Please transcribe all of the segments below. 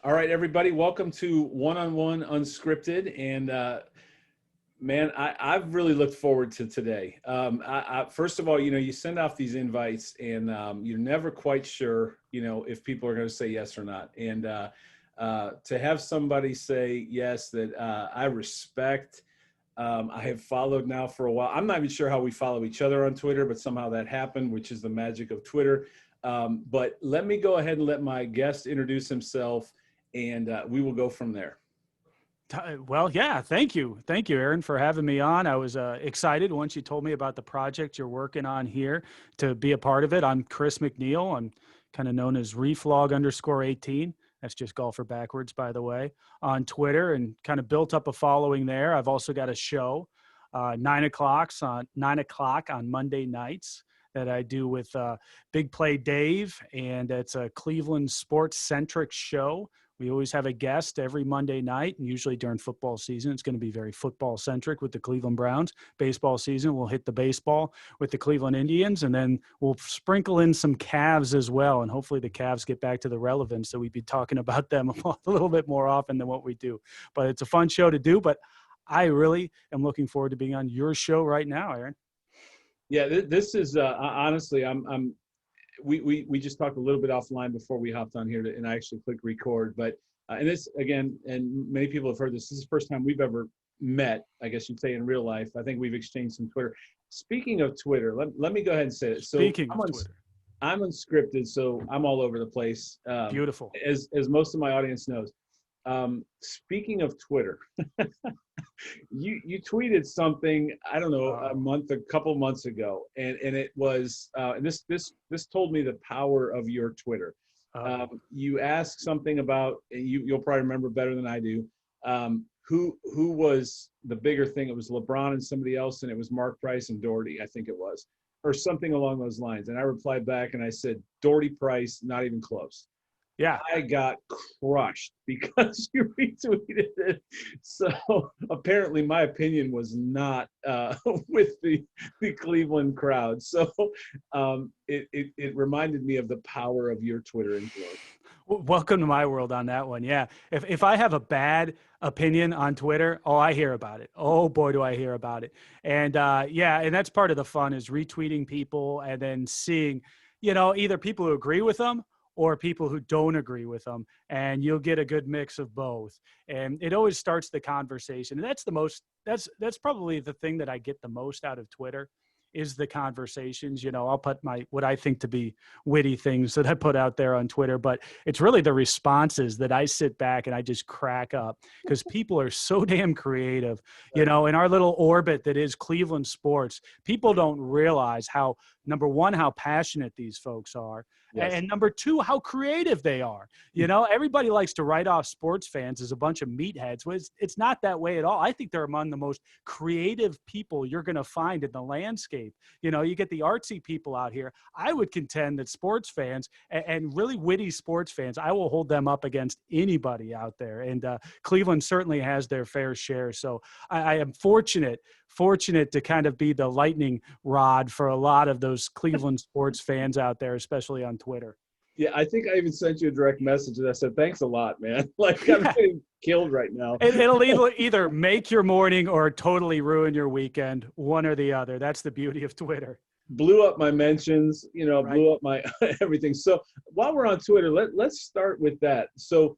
All right, everybody, welcome to One-on-One Unscripted. And man, I've really looked forward to today. First of all, you send off these invites and you're never quite sure, if people are going to say yes or not. And to have somebody say yes that I respect, I have followed now for a while. I'm not even sure how we follow each other on Twitter, but somehow that happened, which is the magic of Twitter. But let me go ahead and let my guest introduce himself, and we will go from there. Well, yeah, thank you. Thank you, Aaron, for having me on. I was excited once you told me about the project you're working on here to be a part of it. I'm Chris McNeil. I'm kind of known as Reflog_18. That's just golfer backwards, by the way, on Twitter, and kind of built up a following there. I've also got a show, 9 o'clock on Monday nights that I do with Big Play Dave, and it's a Cleveland sports-centric show. We always have a guest every Monday night, and usually during football season, it's going to be very football-centric with the Cleveland Browns. Baseball season, we'll hit the baseball with the Cleveland Indians, and then we'll sprinkle in some Cavs as well, and hopefully the Cavs get back to the relevance so we'd be talking about them a little bit more often than what we do. But it's a fun show to do, but I really am looking forward to being on your show right now, Aaron. Yeah, this is honestly, we just talked a little bit offline before we hopped on here, and I actually clicked record. But and this again, and many people have heard this. This is the first time we've ever met, I guess you'd say, in real life. I think we've exchanged some Twitter. Speaking of Twitter, let me go ahead and say it. So Speaking of Twitter, I'm unscripted, so I'm all over the place. Beautiful, as most of my audience knows. Speaking of Twitter, you tweeted something, I don't know, a couple months ago, and it was and this told me the power of your Twitter. You asked something about, you'll probably remember better than I do, who was the bigger thing. It was LeBron and somebody else, and it was Mark Price and Doherty, I think it was, or something along those lines. And I replied back and I said, Doherty, Price, not even close. Yeah, I got crushed because you retweeted it. So apparently my opinion was not with the Cleveland crowd. So it reminded me of the power of your Twitter influence. Welcome to my world on that one. Yeah. If I have a bad opinion on Twitter, I hear about it. Oh boy, do I hear about it. And yeah, and that's part of the fun, is retweeting people and then seeing, either people who agree with them or people who don't agree with them, and you'll get a good mix of both. And it always starts the conversation. And that's probably the thing that I get the most out of Twitter, is the conversations. I'll put what I think to be witty things that I put out there on Twitter, but it's really the responses that I sit back and I just crack up, because people are so damn creative, in our little orbit that is Cleveland sports. People don't realize how, number one, how passionate these folks are. Yes. And number two, how creative they are. Everybody likes to write off sports fans as a bunch of meatheads. Well, it's not that way at all. I think they're among the most creative people you're going to find in the landscape. You get the artsy people out here. I would contend that sports fans and really witty sports fans, I will hold them up against anybody out there. And Cleveland certainly has their fair share. So I am fortunate to kind of be the lightning rod for a lot of those Cleveland sports fans out there, especially on Twitter. Yeah, I think I even sent you a direct message and I said, thanks a lot, man. Like, I'm getting killed right now. It'll either make your morning or totally ruin your weekend, one or the other. That's the beauty of Twitter. Blew up my mentions, Right. Blew up my everything. So while we're on Twitter, let's start with that. So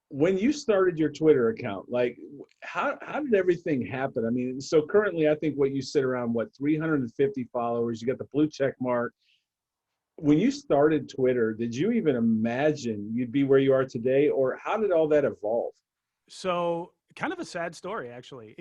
when you started your Twitter account, like, how did everything happen? I mean, so currently I think you sit around, 350 followers, you got the blue check mark. When you started Twitter, did you even imagine you'd be where you are today, or how did all that evolve? So kind of a sad story, actually.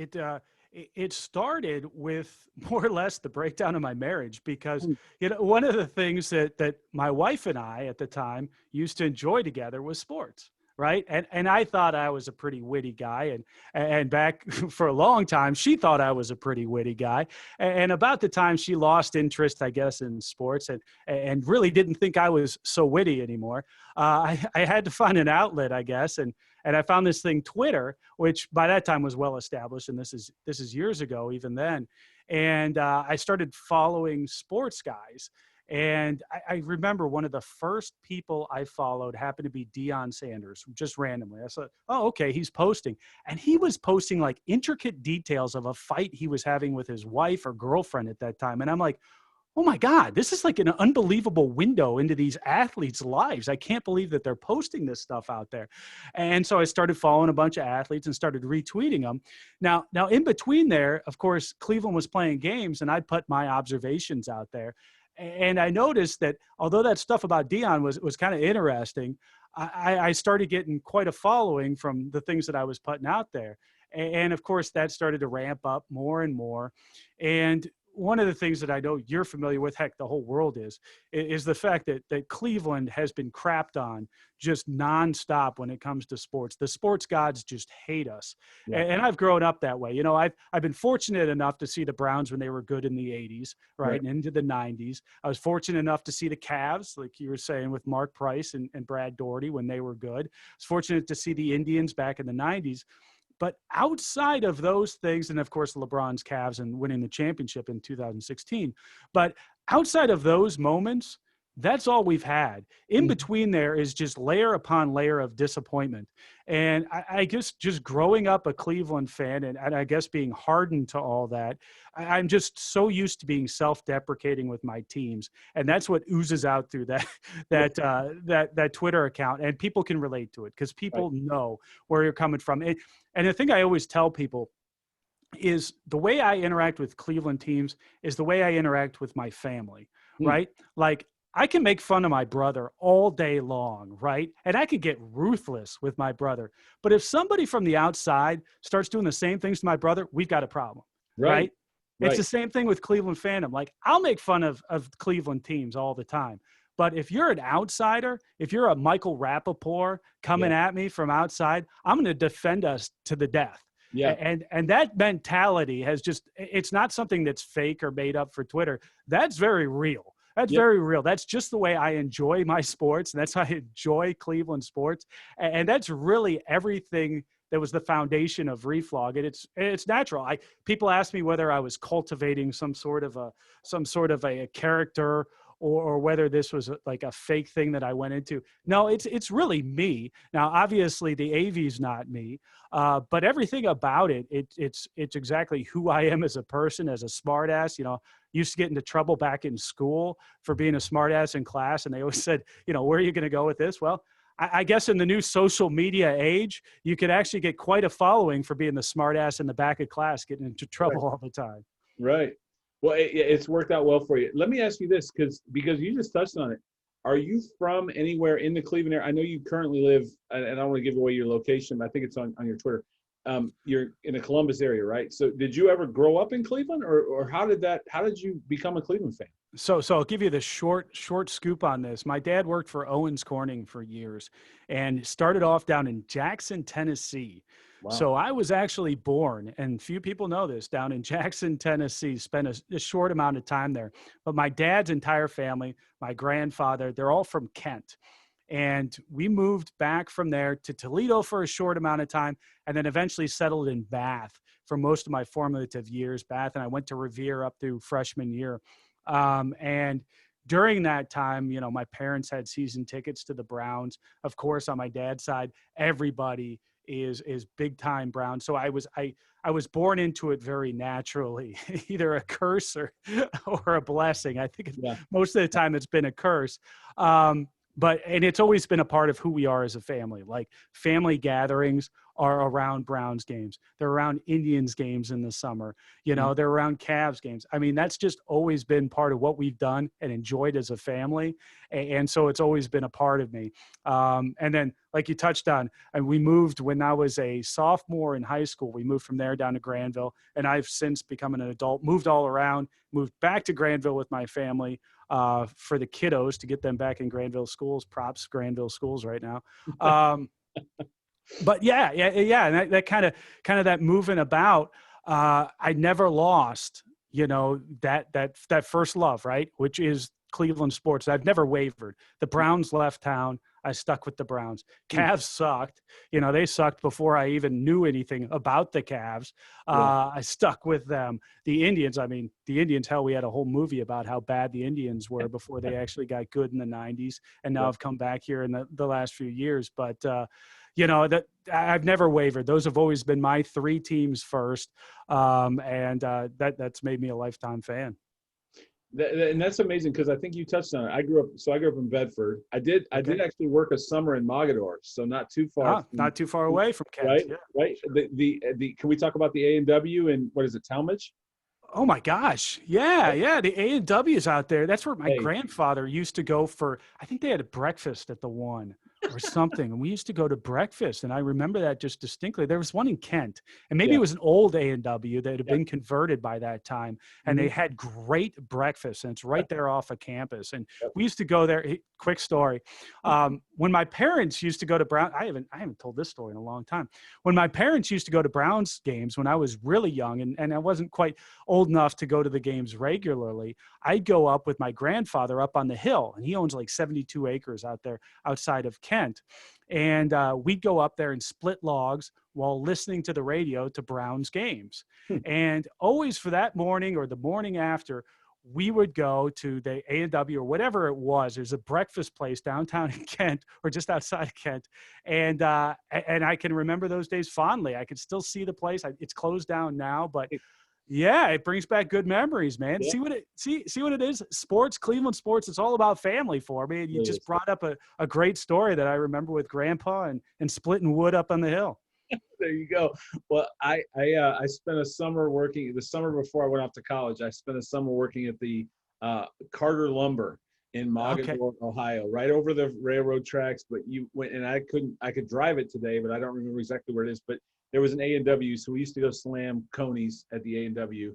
It started with more or less the breakdown of my marriage, because, one of the things that my wife and I at the time used to enjoy together was sports. Right. And I thought I was a pretty witty guy. And back for a long time, she thought I was a pretty witty guy. And about the time she lost interest, I guess, in sports and really didn't think I was so witty anymore, I had to find an outlet, I guess. And I found this thing, Twitter, which by that time was well established. And this is years ago, even then. And I started following sports guys. And I remember one of the first people I followed happened to be Deion Sanders, just randomly. I said, oh, okay, he's posting. And he was posting like intricate details of a fight he was having with his wife or girlfriend at that time. And I'm like, oh my God, this is like an unbelievable window into these athletes' lives. I can't believe that they're posting this stuff out there. And so I started following a bunch of athletes and started retweeting them. Now in between there, of course, Cleveland was playing games and I'd put my observations out there. And I noticed that although that stuff about Deion was kind of interesting, I started getting quite a following from the things that I was putting out there. And of course, that started to ramp up more and more. And one of the things that I know you're familiar with, heck, the whole world is the fact that Cleveland has been crapped on just nonstop when it comes to sports. The sports gods just hate us. Yeah. And I've grown up that way. You know, I've been fortunate enough to see the Browns when they were good in the 80s, right? And into the 90s. I was fortunate enough to see the Cavs, like you were saying, with Mark Price and Brad Daugherty when they were good. I was fortunate to see the Indians back in the 90s. But outside of those things, and of course, LeBron's Cavs and winning the championship in 2016, but outside of those moments, that's all we've had. In between there is just layer upon layer of disappointment. And I guess just growing up a Cleveland fan and I guess being hardened to all that, I'm just so used to being self-deprecating with my teams. And that's what oozes out through that Twitter account. And people can relate to it because people know where you're coming from. And the thing I always tell people is the way I interact with Cleveland teams is the way I interact with my family, right? Like, I can make fun of my brother all day long, right? And I could get ruthless with my brother. But if somebody from the outside starts doing the same things to my brother, we've got a problem, right? It's the same thing with Cleveland fandom. Like, I'll make fun of Cleveland teams all the time. But if you're an outsider, if you're a Michael Rappaport coming at me from outside, I'm going to defend us to the death. Yeah. And that mentality has just, it's not something that's fake or made up for Twitter. That's very real. That's very real. That's just the way I enjoy my sports. And that's how I enjoy Cleveland sports. And that's really everything that was the foundation of Reflog. And it's natural. People ask me whether I was cultivating some sort of a character or whether this was like a fake thing that I went into. No, it's really me. Now, obviously the AV's not me, but everything about it's exactly who I am as a person, as a smartass. You know, used to get into trouble back in school for being a smartass in class. And they always said, you know, where are you going to go with this? Well, I guess in the new social media age, you could actually get quite a following for being the smartass in the back of class, getting into trouble all the time. Right. Well, it's worked out well for you. Let me ask you this, because you just touched on it. Are you from anywhere in the Cleveland area? I know you currently live, and I don't want to give away your location, but I think it's on your Twitter. You're in the Columbus area, right? So did you ever grow up in Cleveland, or how did you become a Cleveland fan? So I'll give you the short scoop on this. My dad worked for Owens Corning for years and started off down in Jackson, Tennessee. Wow. So I was actually born, and few people know this, down in Jackson, Tennessee, spent a short amount of time there. But my dad's entire family, my grandfather, they're all from Kent. And we moved back from there to Toledo for a short amount of time, and then eventually settled in Bath for most of my formative years, Bath, and I went to Revere up through freshman year. And during that time, you know, my parents had season tickets to the Browns. Of course, on my dad's side, everybody is big time Brown. So I was born into it very naturally, either a curse or a blessing. I think most of the time it's been a curse. But it's always been a part of who we are as a family. Like, family gatherings are around Browns games. They're around Indians games in the summer. You know, they're around Cavs games. I mean, that's just always been part of what we've done and enjoyed as a family. And so it's always been a part of me. And then, like you touched on, and we moved when I was a sophomore in high school. We moved from there down to Granville, and I've since become an adult, moved all around, moved back to Granville with my family for the kiddos to get them back in Granville schools. Props Granville schools right now. But yeah. And that kind of that moving about, I never lost, you know, that first love, right? Which is Cleveland sports. I've never wavered. The Browns left town. I stuck with the Browns. Cavs sucked. You know, they sucked before I even knew anything about the Cavs. I stuck with them. The Indians, I mean, the Indians, hell, we had a whole movie about how bad the Indians were before they actually got good in the 90s. And now I've come back here in the last few years. But, you know, that I've never wavered. Those have always been my three teams first. That's made me a lifetime fan. And that's amazing because I think you touched on it. I grew up in Bedford. I did actually work a summer in Mogador, so not too far. Not too far away from Kent. Right, yeah, right. Sure. The can we talk about the A&W and what is it, Talmadge? Oh my gosh. Yeah. Yeah. The A&W's out there. That's where my Hey. grandfather used to go for, I think they had a breakfast at the one or something. And we used to go to breakfast. And I remember that just distinctly. There was one in Kent, and maybe it was an old A&W that had been converted by that time. And they had great breakfast, and it's right there off of campus. And we used to go there. Quick story. When my parents used to go to Brown, I haven't told this story in a long time. When my parents used to go to Browns games when I was really young, and I wasn't quite old enough to go to the games regularly, I'd go up with my grandfather up on the hill, and he owns like 72 acres out there outside of Kent. And we'd go up there and split logs while listening to the radio to Browns games. And always for that morning or the morning after, we would go to the A&W or whatever it was. There's a breakfast place downtown in Kent or just outside of Kent. And I can remember those days fondly. I could still see the place. It's closed down now, but yeah, it brings back good memories, man. Yeah. See what it is? Sports, Cleveland sports, it's all about family for me. And you just brought up a great story that I remember with Grandpa and splitting wood up on the hill. There you go. Well, I spent a summer working, the summer before I went off to college, I spent a summer working at the Carter Lumber in Mogador, Ohio, right over the railroad tracks. But you went, and I could drive it today, but I don't remember exactly where it is. But there was an A&W, so we used to go slam conies at the A&W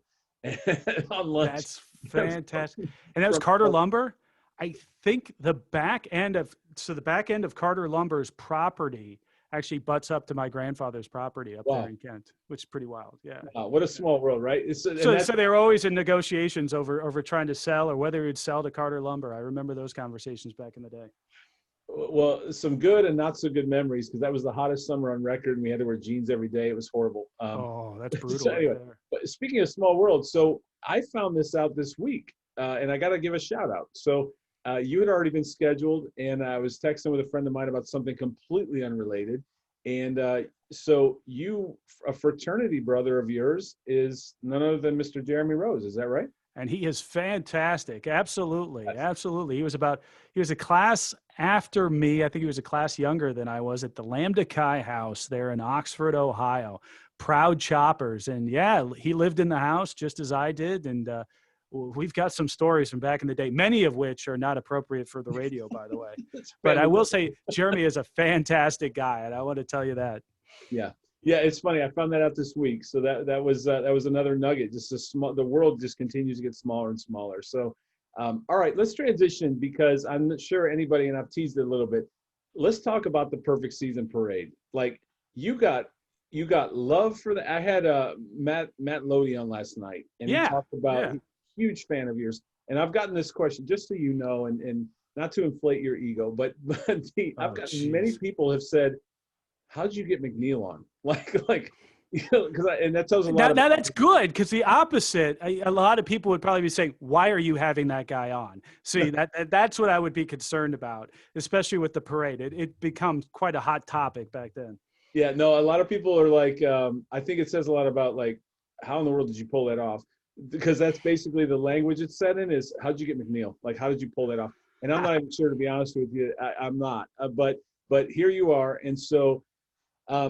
on lunch. That's fantastic. And that was Carter Lumber. I think the back end of Carter Lumber's property actually butts up to my grandfather's property up there in Kent, which is pretty wild. Yeah. Wow, what a small world, right? So they were always in negotiations over trying to sell or whether he'd sell to Carter Lumber. I remember those conversations back in the day. Well, some good and not so good memories, because that was the hottest summer on record, and we had to wear jeans every day. It was horrible. That's brutal. So anyway, but speaking of small world, so I found this out this week, and I got to give a shout out. So you had already been scheduled, and I was texting with a friend of mine about something completely unrelated. And so a fraternity brother of yours is none other than Mr. Jeremy Rose. Is that right? And he is fantastic. Absolutely. Absolutely. He was a class after me. I think he was a class younger than I was at the Lambda Chi house there in Oxford, Ohio. Proud choppers. And yeah, he lived in the house just as I did. And we've got some stories from back in the day, many of which are not appropriate for the radio, by the way. But I will say Jeremy is a fantastic guy, and I want to tell you that. Yeah. Yeah, it's funny. I found that out this week. So that was another nugget. Just the world just continues to get smaller and smaller. So, all right, let's transition, because I'm not sure anybody, and I've teased it a little bit. Let's talk about the Perfect Season Parade. Like you got love for the. I had Matt Lodi on last night, and he talked about huge fan of yours. And I've gotten this question, just so you know, and not to inflate your ego, but I've gotten many people have said, how'd you get McNeil on? Like, you know, and that tells a lot. Now that's good, because the opposite, a lot of people would probably be saying, why are you having that guy on? See, that's what I would be concerned about, especially with the parade. It becomes quite a hot topic back then. Yeah, no, a lot of people are like, I think it says a lot about, like, how in the world did you pull that off? Because that's basically the language it's set in is, how'd you get McNeil? Like, how did you pull that off? And I'm not even sure, to be honest with you. I'm not. But here you are. And so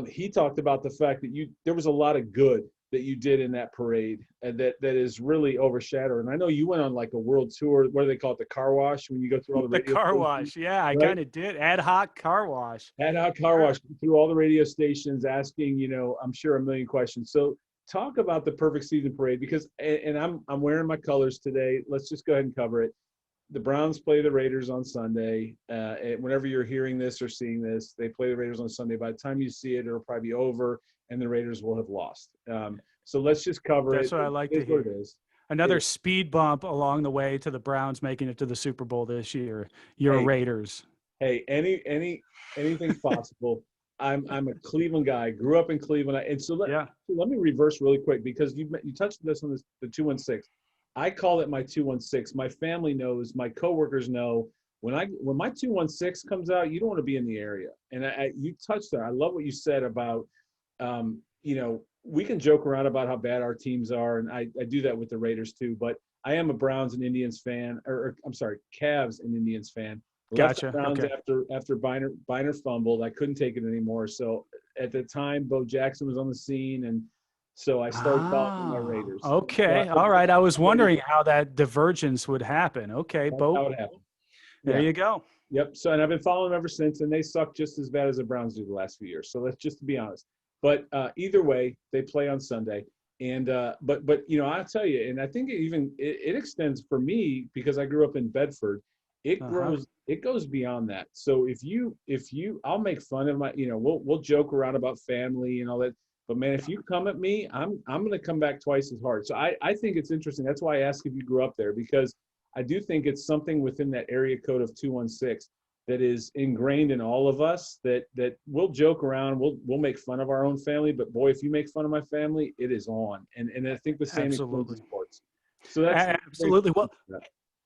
he talked about the fact that there was a lot of good that you did in that parade, and that is really overshadowed. And I know you went on like a world tour. What do they call it? The car wash, when you go through all the radio car stations, wash. Yeah, I kind of did. Ad hoc car wash. Ad hoc car wash through all the radio stations, asking, I'm sure, a million questions. So talk about the Perfect Season Parade, because, and I'm wearing my colors today. Let's just go ahead and cover it. The Browns play the Raiders on Sunday. Whenever you're hearing this or seeing this, they play the Raiders on Sunday. By the time you see it, it'll probably be over, and the Raiders will have lost. So let's just cover it. That's what I like to hear. What it is. Another speed bump along the way to the Browns making it to the Super Bowl this year. Your Raiders. Hey, anything's possible. I'm a Cleveland guy. Grew up in Cleveland, and so Yeah. let me reverse really quick because you touched this on this the 216. I call it my 216. My family knows. My coworkers know. When my 216 comes out, you don't want to be in the area. And you touched on. I love what you said about, we can joke around about how bad our teams are, and I do that with the Raiders too. But I am a Browns and Indians fan, or I'm sorry, Cavs and Indians fan. Left the Gotcha. Browns Okay. after Biner fumbled. I couldn't take it anymore. So at the time, Bo Jackson was on the scene, and so I started following my Ah, Raiders. So okay. All right. I was wondering how that divergence would happen. Okay, that's Bo. how it happened. There Yeah. you go. Yep. So, and I've been following them ever since, and they suck just as bad as the Browns do the last few years. So let's just to be honest. But either way, they play on Sunday, and but I'll tell you, and I think it extends for me because I grew up in Bedford. Uh-huh. It goes beyond that. So if you I'll make fun of we'll joke around about family and all that. But man, if you come at me, I'm going to come back twice as hard. So I think it's interesting. That's why I asked if you grew up there, because I do think it's something within that area code of 216 that is ingrained in all of us, that we'll joke around, we'll make fun of our own family, but boy, if you make fun of my family, it is on. And I think the same extends to Absolutely. sports. So that's Absolutely. Well,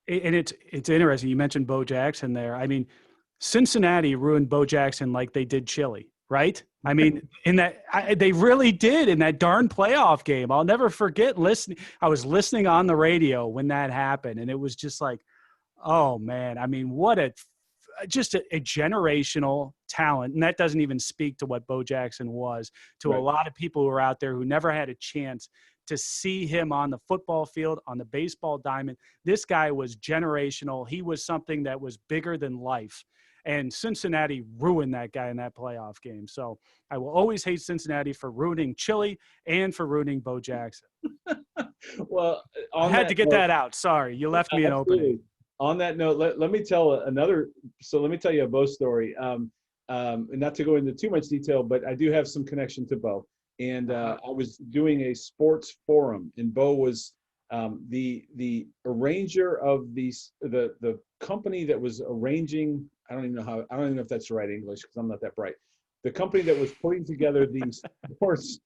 and it's interesting. You mentioned Bo Jackson there. I mean, Cincinnati ruined Bo Jackson like they did Chile, right? I mean, they really did in that darn playoff game. I'll never forget listening. I was listening on the radio when that happened, and it was just like, oh man. I mean, what just a generational talent. And that doesn't even speak to what Bo Jackson was to a right. lot of people who are out there who never had a chance to see him on the football field, on the baseball diamond. This guy was generational. He was something that was bigger than life. And Cincinnati ruined that guy in that playoff game. So I will always hate Cincinnati for ruining Chile and for ruining Bo Jackson. Well, I had to get that out. Sorry, you left me an opening. On that note, let me tell let me tell you a Bo story. Not to go into too much detail, but I do have some connection to Bo. And I was doing a sports forum, and Bo was the arranger of the company that was arranging. I don't even know if that's the right English because I'm not that bright. The company that was putting together the sports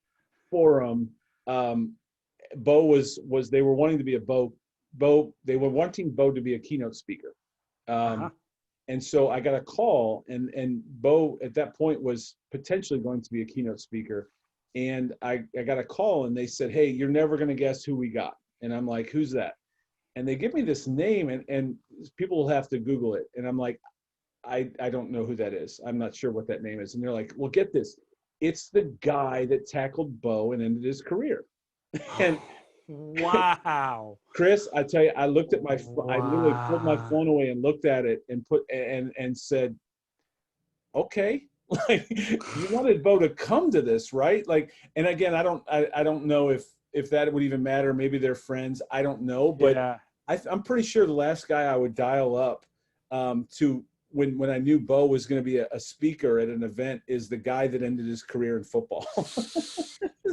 forum. Bo was they were wanting to be they were wanting Bo to be a keynote speaker. And so I got a call, and Bo at that point was potentially going to be a keynote speaker. And I got a call, and they said, "Hey, you're never going to guess who we got." And I'm like, "Who's that?" And they give me this name, and people will have to Google it. And I'm like, I don't know who that is. I'm not sure what that name is. And they're like, "Well, get this. It's the guy that tackled Bo and ended his career." And wow. Chris, I tell you, I looked at I literally pulled my Wow. phone away and looked at it and said, "Okay, like you wanted Bo to come to this, right?" Like, and again, I don't know if that would even matter. Maybe they're friends. I don't know, but Yeah. I'm pretty sure the last guy I would dial up to when I knew Bo was going to be a speaker at an event is the guy that ended his career in football.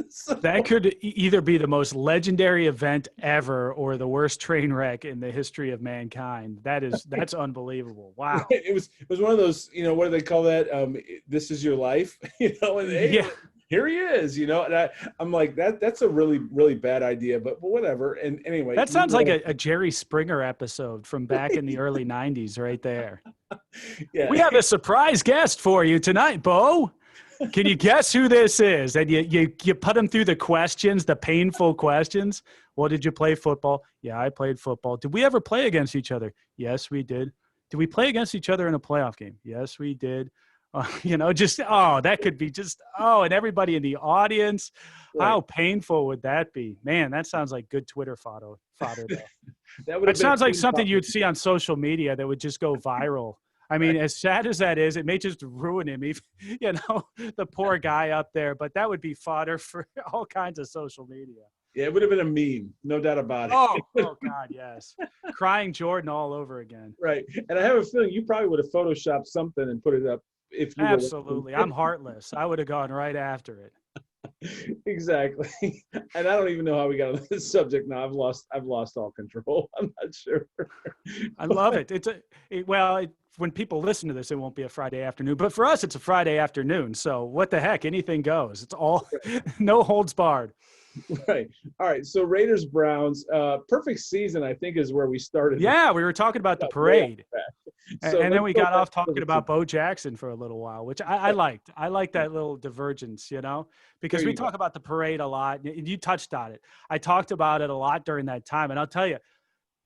So, That could either be the most legendary event ever or the worst train wreck in the history of mankind. That's unbelievable. Wow. it was one of those, what do they call that? This is your life, and hey, Yeah. here he is, and I'm like, that's a really, really bad idea, but whatever. And anyway, That sounds like a Jerry Springer episode from back in the early 90s right there. yeah. We have a surprise guest for you tonight, Bo. Can you guess who this is? And you put them through the questions, the painful questions. Well, did you play football? Yeah, I played football. Did we ever play against each other? Yes, we did. Did we play against each other in a playoff game? Yes, we did. That could be and everybody in the audience. Right. How painful would that be? Man, that sounds like good Twitter fodder though. That sounds like something you'd see on social media that would just go viral. I mean, as sad as that is, it may just ruin him, the poor guy up there, but that would be fodder for all kinds of social media. Yeah, it would have been a meme, no doubt about it. Oh God, yes. Crying Jordan all over again. Right. And I have a feeling you probably would have photoshopped something and put it up if you Absolutely. I'm heartless. I would have gone right after it. Exactly. And I don't even know how we got on this subject now. I've lost all control. I'm not sure. I love it. when people listen to this, it won't be a Friday afternoon, but for us, it's a Friday afternoon. So what the heck, anything goes. It's all no holds barred. Right. All right. So Raiders Browns, perfect season, I think, is where we started. Yeah, we were talking about the parade. So and then we got off back talking about Bo Jackson for a little while, which I liked. I liked that little divergence, because we talk about the parade a lot, and you touched on it. I talked about it a lot during that time. And I'll tell you,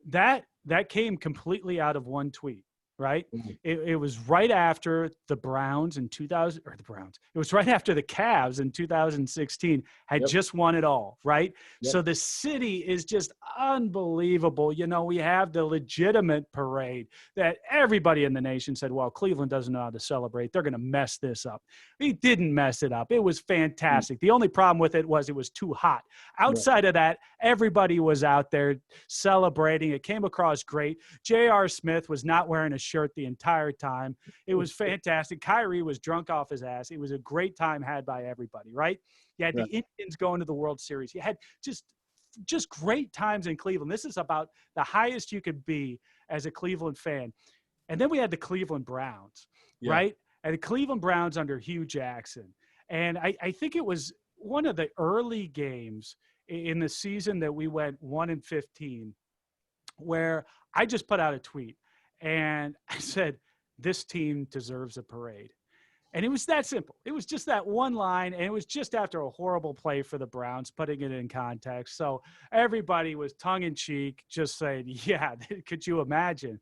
that came completely out of one tweet. Right. Mm-hmm. It was right after the Browns in 2000, or the Browns. It was right after the Cavs in 2016 had just won it all. Right. Yep. So the city is just unbelievable. We have the legitimate parade that everybody in the nation said, well, Cleveland doesn't know how to celebrate. They're going to mess this up. He didn't mess it up. It was fantastic. The only problem with it was too hot. Outside of that, everybody was out there celebrating. It came across great. J.R. Smith was not wearing a shirt the entire time. It was fantastic. Kyrie was drunk off his ass. It was a great time had by everybody, right? You had the Indians going to the World Series. You had just great times in Cleveland. This is about the highest you could be as a Cleveland fan. And then we had the Cleveland Browns, right? And the Cleveland Browns under Hugh Jackson. And I think it was one of the early games in the season that we went 1-15, where I just put out a tweet. And I said, this team deserves a parade. And it was that simple. It was just that one line. And it was just after a horrible play for the Browns, putting it in context. So everybody was tongue in cheek, just saying, yeah, could you imagine?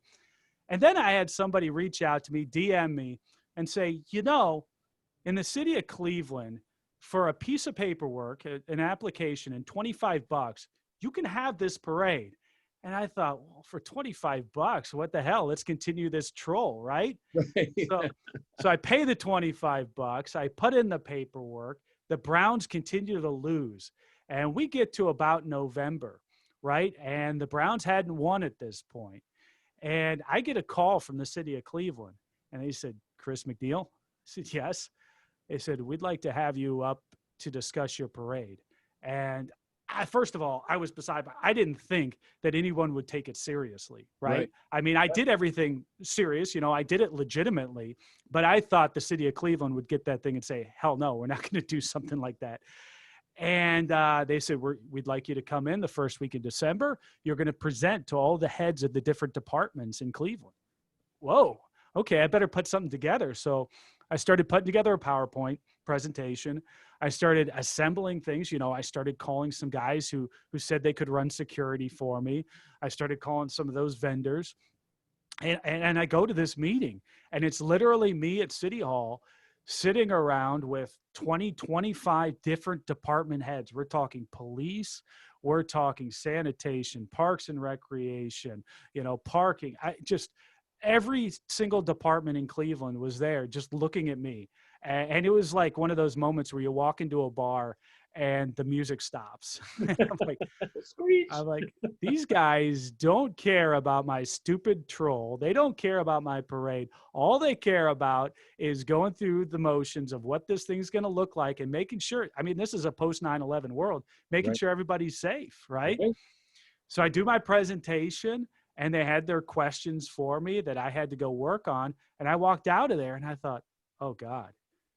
And then I had somebody reach out to me, DM me, and say, in the city of Cleveland, for a piece of paperwork, an application, and $25, you can have this parade. And I thought, well, for $25, what the hell? Let's continue this troll, right? So I pay the $25. I put in the paperwork. The Browns continue to lose. And we get to about November, right? And the Browns hadn't won at this point. And I get a call from the city of Cleveland. And they said, Chris McNeil? I said, yes. They said, we'd like to have you up to discuss your parade. And first of all, I was I didn't think that anyone would take it seriously, right? I mean, I did everything serious, I did it legitimately, but I thought the city of Cleveland would get that thing and say, hell no, we're not going to do something like that. And they said, we'd like you to come in the first week in December. You're going to present to all the heads of the different departments in Cleveland. Whoa, okay, I better put something together. So I started putting together a PowerPoint presentation. I started assembling things. I started calling some guys who said they could run security for me. I started calling some of those vendors. And I go to this meeting, and it's literally me at City Hall sitting around with 25 different department heads. We're talking police. We're talking sanitation, parks and recreation, parking. Every single department in Cleveland was there just looking at me. And it was like one of those moments where you walk into a bar and the music stops. I'm like, these guys don't care about my stupid troll. They don't care about my parade. All they care about is going through the motions of what this thing's going to look like and making sure, this is a post 9/11 world, making sure everybody's safe, right? So I do my presentation, and they had their questions for me that I had to go work on. And I walked out of there and I thought, oh God,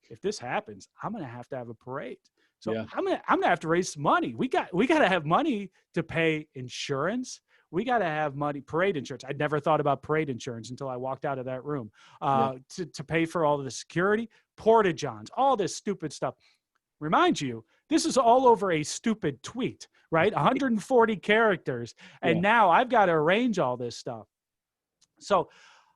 if this happens, I'm going to have a parade. So I'm going to have to raise some money. We got to have money to pay insurance. We got to have money, parade insurance. I'd never thought about parade insurance until I walked out of that room, to pay for all of the security, porta-johns, all this stupid stuff. Remind you, this is all over a stupid tweet, right? 140 characters. And now I've got to arrange all this stuff. So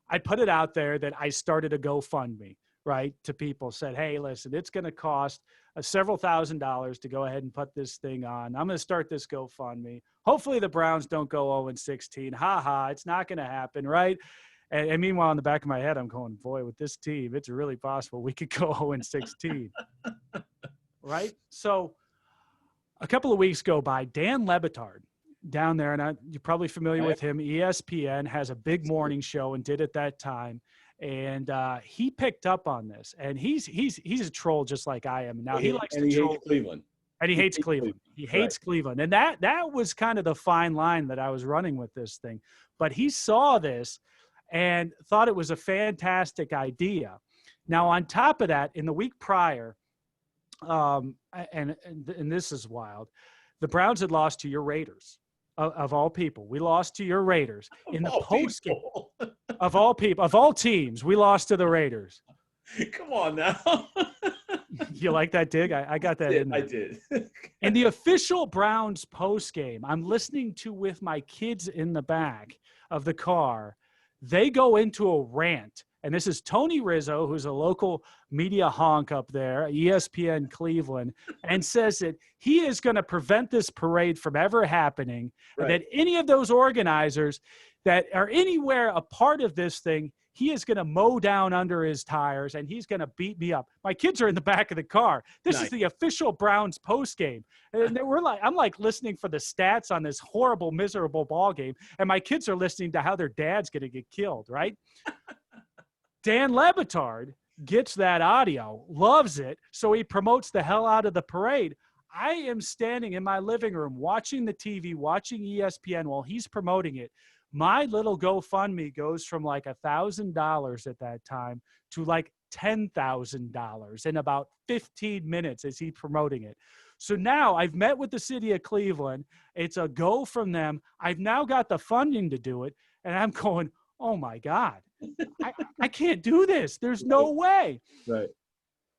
I put it out there that I started a GoFundMe, right? To people, said, hey, listen, it's going to cost several $1,000s to go ahead and put this thing on. I'm going to start this GoFundMe. Hopefully the Browns don't go 0-16. Ha ha, it's not going to happen, right? And meanwhile, in the back of my head, I'm going, boy, with this team, it's really possible we could go 0-16. Right? So a couple of weeks go by. Dan Lebitard down there, and you're probably familiar with him. ESPN has a big morning show and did at that time. And he picked up on this. And he's a troll just like I am. Now he likes to troll Cleveland. And he hates Cleveland. He hates Cleveland. And that was kind of the fine line that I was running with this thing. But he saw this, and thought it was a fantastic idea. Now, on top of that, in the week prior, and this is wild, the Browns had lost to your Raiders, of all people. We lost to your Raiders in the post game. Of all people, of all teams, we lost to the Raiders. Come on now. You like that dig? I got that in there. I did. In the official Browns post game, I'm listening to with my kids in the back of the car. They go into a rant. And this is Tony Rizzo, who's a local media honk up there, ESPN Cleveland, and says that he is going to prevent this parade from ever happening, right, and that any of those organizers that are anywhere a part of this thing, he is going to mow down under his tires and he's going to beat me up. My kids are in the back of the car. This is the official Browns post game. And I'm like listening for the stats on this horrible, miserable ball game. And my kids are listening to how their dad's going to get killed, right? Dan Lebitard gets that audio, loves it, so he promotes the hell out of the parade. I am standing in my living room watching the TV, watching ESPN while he's promoting it. My little GoFundMe goes from like $1,000 at that time to like $10,000 in about 15 minutes as he's promoting it. So now I've met with the city of Cleveland. It's a go from them. I've now got the funding to do it. And I'm going, oh my God, I can't do this. There's no way. Right.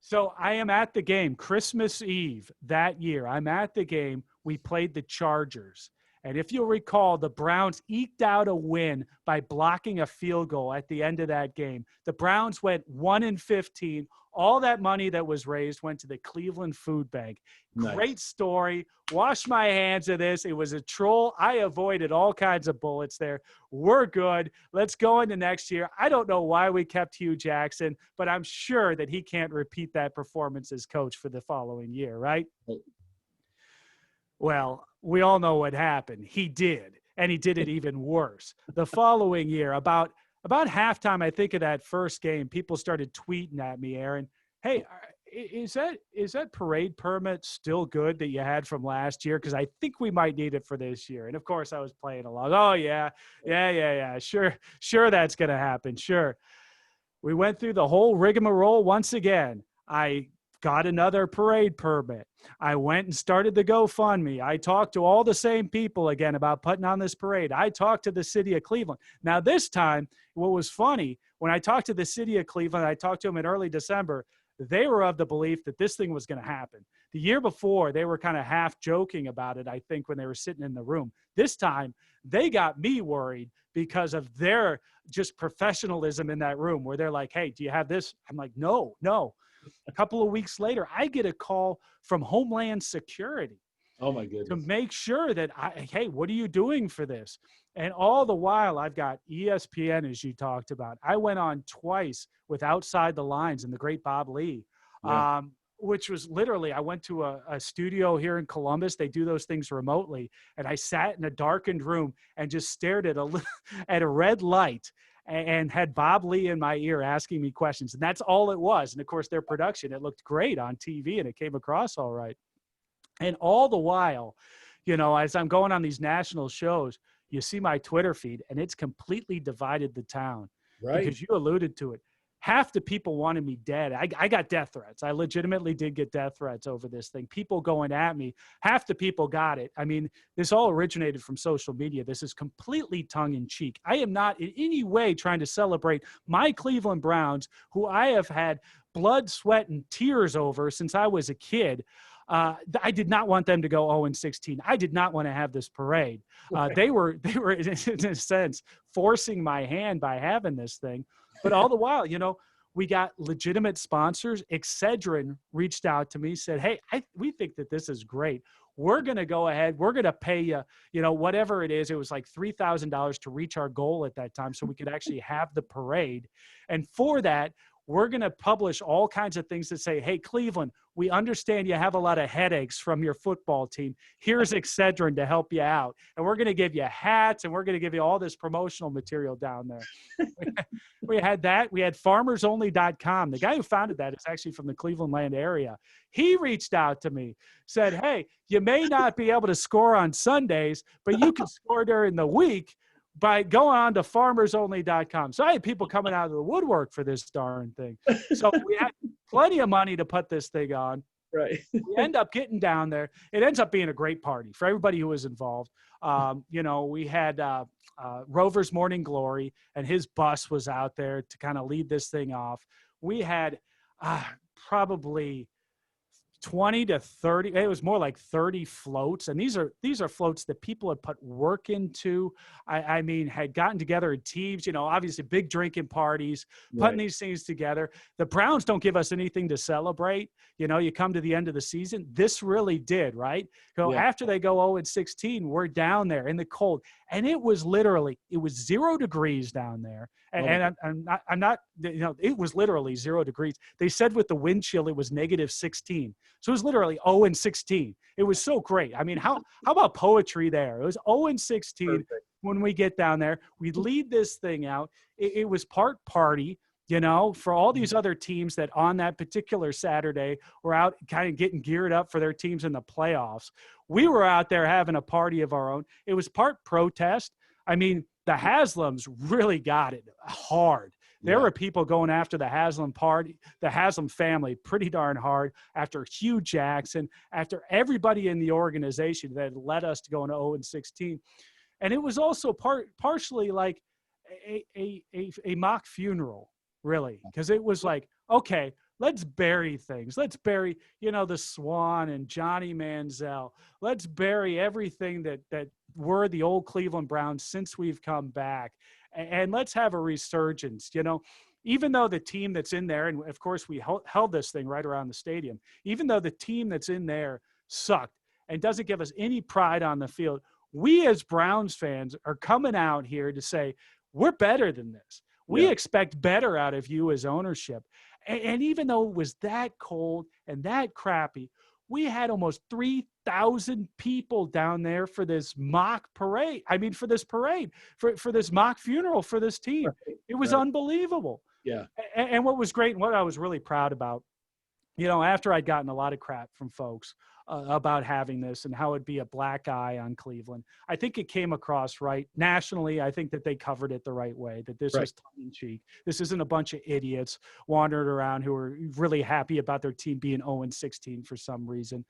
So I am at the game, Christmas Eve that year. I'm at the game. We played the Chargers. And if you'll recall, the Browns eked out a win by blocking a field goal at the end of that game. The Browns went 1-15. All that money that was raised went to the Cleveland Food Bank. Nice. Great story. Wash my hands of this. It was a troll. I avoided all kinds of bullets there. We're good. Let's go into next year. I don't know why we kept Hugh Jackson, but I'm sure that he can't repeat that performance as coach for the following year, right? Well, we all know what happened. He did, and he did it even worse. The following year, about halftime, I think, of that first game, people started tweeting at me, Aaron, hey, is that parade permit still good that you had from last year? Because I think we might need it for this year. And, of course, I was playing along. Oh, yeah. Sure that's going to happen. Sure. We went through the whole rigmarole once again. I got another parade permit. I went and started the GoFundMe. I talked to all the same people again about putting on this parade. I talked to the city of Cleveland. Now, this time, what was funny, when I talked to the city of Cleveland, I talked to them in early December, they were of the belief that this thing was going to happen. The year before, they were kind of half joking about it, I think, when they were sitting in the room. This time, they got me worried because of their just professionalism in that room where they're like, hey, do you have this? I'm like, no. A couple of weeks later, I get a call from Homeland Security. Oh, my goodness. To make sure that, hey, what are you doing for this? And all the while, I've got ESPN, as you talked about. I went on twice with Outside the Lines and the great Bob Lee, which was literally, I went to a studio here in Columbus. They do those things remotely. And I sat in a darkened room and just stared at a red light and had Bob Lee in my ear asking me questions. And that's all it was. And, of course, their production, it looked great on TV and it came across all right. And all the while, as I'm going on these national shows, you see my Twitter feed, and it's completely divided the town. Right. Because you alluded to it. Half the people wanted me dead. I got death threats. I legitimately did get death threats over this thing. People going at me. Half the people got it. I mean, this all originated from social media. This is completely tongue-in-cheek. I am not in any way trying to celebrate my Cleveland Browns, who I have had blood, sweat, and tears over since I was a kid. I did not want them to go 0-16. I did not want to have this parade. They were in a sense forcing my hand by having this thing. But all the while, we got legitimate sponsors. Excedrin reached out to me, said, hey, we think that this is great. We're going to go ahead. We're going to pay you, whatever it is. It was like $3,000 to reach our goal at that time so we could actually have the parade. And for that, we're going to publish all kinds of things that say, hey, Cleveland, we understand you have a lot of headaches from your football team. Here's Excedrin to help you out. And we're going to give you hats, and we're going to give you all this promotional material down there. We had that. We had farmersonly.com. The guy who founded that is actually from the Cleveland land area. He reached out to me, said, hey, you may not be able to score on Sundays, but you can score during the week. by going on to farmersonly.com. So I had people coming out of the woodwork for this darn thing. So we had plenty of money to put this thing on. Right. We end up getting down there. It ends up being a great party for everybody who was involved. We had Rover's Morning Glory, and his bus was out there to kind of lead this thing off. We had probably 20 to 30, it was more like 30 floats. And these are floats that people had put work into. I mean, had gotten together in teams, obviously big drinking parties, putting these things together. The Browns don't give us anything to celebrate. You come to the end of the season. This really did, right? After they go 0-16, we're down there in the cold. And it was 0 degrees down there. And I'm not, it was literally 0 degrees. They said with the wind chill, it was -16. So it was literally 0-16. It was so great. I mean, how about poetry there? It was 0-16. Perfect. When we get down there. We lead this thing out. It was part party, for all these other teams that on that particular Saturday were out kind of getting geared up for their teams in the playoffs. We were out there having a party of our own. It was part protest. I mean, the Haslams really got it hard. There were people going after the Haslam family pretty darn hard, after Hugh Jackson, after everybody in the organization that led us to go into 0-16. And it was also partially like a mock funeral, really, because it was like, okay, let's bury things. Let's bury, the Swan and Johnny Manziel. Let's bury everything that were the old Cleveland Browns since we've come back. And let's have a resurgence, even though the team that's in there, and of course we held this thing right around the stadium, even though the team that's in there sucked and doesn't give us any pride on the field, we as Browns fans are coming out here to say, we're better than this. We expect better out of you as ownership. And even though it was that cold and that crappy, we had almost 3,000 people down there for this mock parade. I mean, for this parade, for this mock funeral for this team. Right. It was unbelievable. Yeah. And what was great and what I was really proud about, after I'd gotten a lot of crap from folks about having this and how it'd be a black eye on Cleveland, I think it came across right nationally. I think that they covered it the right way, that this was tongue in cheek. This isn't a bunch of idiots wandering around who are really happy about their team being 0-16 for some reason.